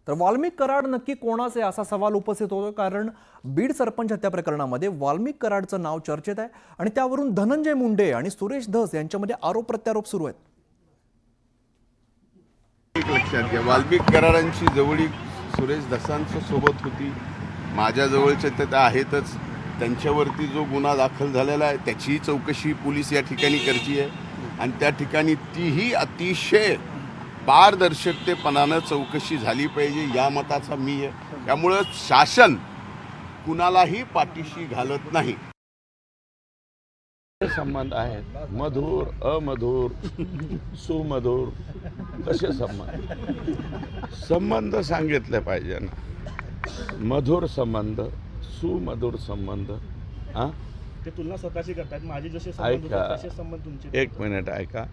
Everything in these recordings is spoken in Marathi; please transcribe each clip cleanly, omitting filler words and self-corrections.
तर वाल्मिक कराड नक्की कोणाचे असा सवाल उपस्थित होतो, कारण बीड सरपंच हत्या प्रकरणामध्ये वाल्मिक कराडचं नाव चर्चेत आहे आणि त्यावरून धनंजय मुंडे आणि सुरेश धस यांच्यामध्ये आरोप प्रत्यारोप सुरू आहेत. एक लक्षात घ्या, वाल्मिक कराडांची जवळीक सुरेश धसांच्या सोबत होती. माझ्या जवळचे ते आहेतच. त्यांच्यावरती जो गुन्हा दाखल झालेला आहे त्याची चौकशी पोलीस या ठिकाणी करते आहे आणि त्या ठिकाणी तीही अतिशय पारदर्शकतेपणानं चौकशी झाली पाहिजे या मताचा मी आहे. त्यामुळं शासन कुणालाही पाठीशी घालत नाही. संबंध आहेत, मधुर, अमधुर, सुमधुर, कसे संबंध सांगितले पाहिजे ना. मधुर संबंध, सुमधुर संबंध. ते तुलना स्वतःशी करतात. माझे जसे संबंध होते तसे संबंध तुमचे. एक मिनिट ऐका.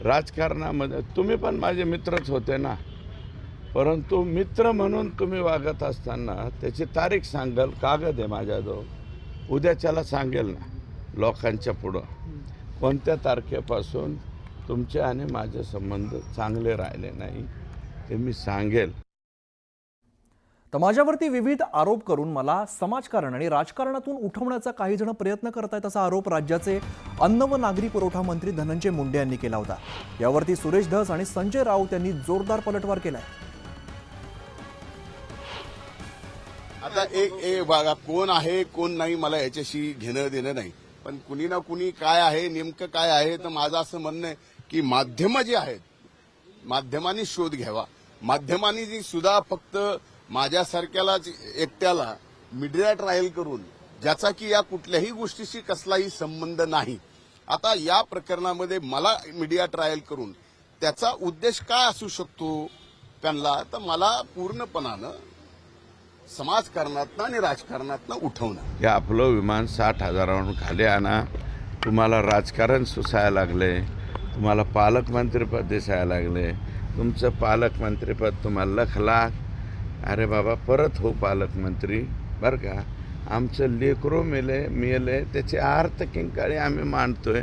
राजकारणामध्ये तुम्ही पण माझे मित्रच होते ना, परंतु मित्र म्हणून तुम्ही वागत असताना त्याची तारीख सांगाल, कागद आहे माझ्याजवळ, उद्याच्याला सांगेल ना लोकांच्या पुढं कोणत्या तारखेपासून तुमचे आणि माझे संबंध चांगले राहिले नाही ते मी सांगेल. तर माझ्यावरती विविध आरोप करून मला समाजकारण आणि राजकारणातून उठवण्याचा काही जण प्रयत्न करत आहेत, असा आरोप राज्याचे अन्न व नागरी पुरवठा मंत्री धनंजय मुंडे यांनी केला होता. यावरती सुरेश धस आणि संजय राऊत यांनी जोरदार पलटवार केलाय. आता एक बघा, कोण आहे कोण नाही मला याच्याशी घेणं देणं नाही, पण कुणी ना कुणी काय आहे नेमकं काय आहे. तर माझं असं म्हणणं आहे की माध्यमं जी आहेत, माध्यमांनी शोध घ्यावा. माध्यमांनी सुद्धा फक्त माझ्यासारख्यालाच एकट्याला मीडिया ट्रायल करून, ज्याचा की या कुठल्याही गोष्टीशी कसलाही संबंध नाही. आता या प्रकरणामध्ये मला मीडिया ट्रायल करून त्याचा उद्देश काय असू शकतो त्यांना, तर मला पूर्णपणानं समाजकारणातनं आणि राजकारणातनं उठवणं. हे आपलं विमान 60,000वरून खाली आणा. तुम्हाला राजकारण सुसायला लागले, तुम्हाला पालकमंत्रीपद दिसायला लागले, तुमचं पालकमंत्रीपद तुम्हाला लखला. अरे बाबा, परत हो पालकमंत्री बरं का. आमचं लेकरो मेले त्याचे अर्थ किंकाळी आम्ही मांडतोय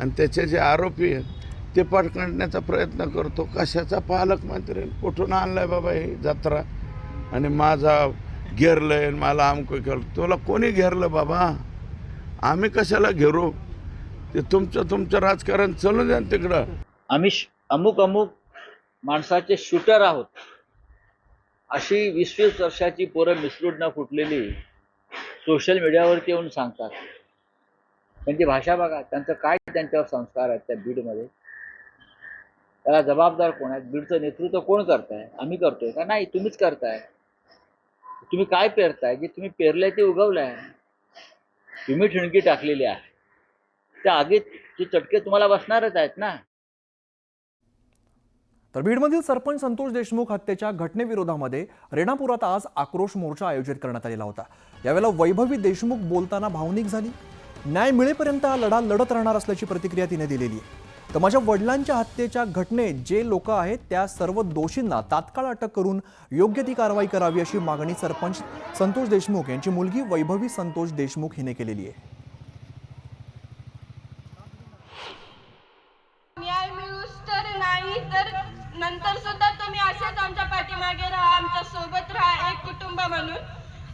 आणि त्याचे जे आरोपी आहेत ते पकडण्याचा प्रयत्न करतो. कशाचा पालकमंत्री, कुठून आणलाय बाबा ही जत्रा, आणि माझा घेरलंय, मला आमकं केलं. तुला कोणी घेरलं बाबा? आम्ही कशाला घेरू? ते तुमचं राजकारण चालू द्या तिकडं. आम्ही अमुक माणसाचे शूटर आहोत अशी 20-20 वर्षाची पोरं मिसळून न फुटलेली सोशल मीडियावरती येऊन सांगतात. त्यांची भाषा बघा, त्यांचं काय त्यांच्यावर संस्कार आहेत त्या बीडमध्ये. त्याला जबाबदार कोण आहेत? बीडचं नेतृत्व कोण करताय? आम्ही करतोय का? नाही, तुम्हीच करताय. तुम्ही काय पेरताय? जे तुम्ही पेरलंय ते उगवलंय. तुम्ही ठिणगी टाकलेली आहे, त्या आगीत जे चटके तुम्हाला बसणारच आहेत ना. तर बीडमधील सरपंच संतोष देशमुख हत्येच्या घटनेविरोधामध्ये रेणापुरात आज आक्रोश मोर्चा आयोजित करण्यात आलेला होता. यावेळेला वैभवी देशमुख बोलताना भावनिक झाली. न्याय मिळेपर्यंत हा लढा लढत राहणार असल्याची प्रतिक्रिया तिने दिलेली आहे. तर माझ्या वडिलांच्या हत्येच्या घटनेत जे लोक आहेत त्या सर्व दोषींना तात्काळ अटक करून योग्य ती कारवाई करावी अशी मागणी सरपंच संतोष देशमुख यांची मुलगी वैभवी संतोष देशमुख हिने केलेली आहे. न्याय मिळूच तर नाही तर नंतर सुद्धा तुम्ही असेच आमच्या पाठीमागे राहा, आमच्या सोबत राहा, एक कुटुंब म्हणून.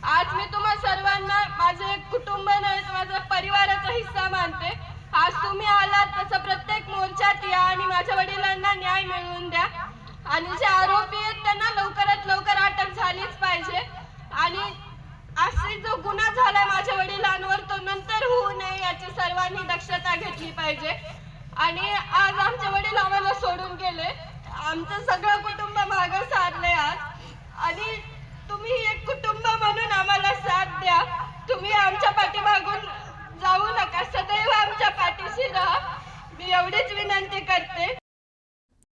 आज मी तुम्हा सर्वांना माझे एक कुटुंब नाही, माझा परिवाराचा हिस्सा मानते. आज तुम्ही आलात तसं प्रत्येक मोर्चात या आणि माझ्या वडिलांना न्याय मिळवून द्या. आणि जे आरोपी आहेत त्यांना लवकरात लवकर अटक झालीच पाहिजे. आणि असे जो गुन्हा झालाय माझ्या वडिलांवर तो नंतर होऊ नये याची सर्वांनी दक्षता घेतली पाहिजे. आणि आज आमचे वडील आम्हाला सोडून गेले, आमचं सगळं कुटुंब मागं सारलंय आज. आणि तुम्ही एक कुटुंब म्हणून आम्हाला साथ द्या. तुम्ही आमच्या पाठीमागून जाऊ नका, सदैव आमच्या पाठीशी राहा. मी एवढीच विनंती करते.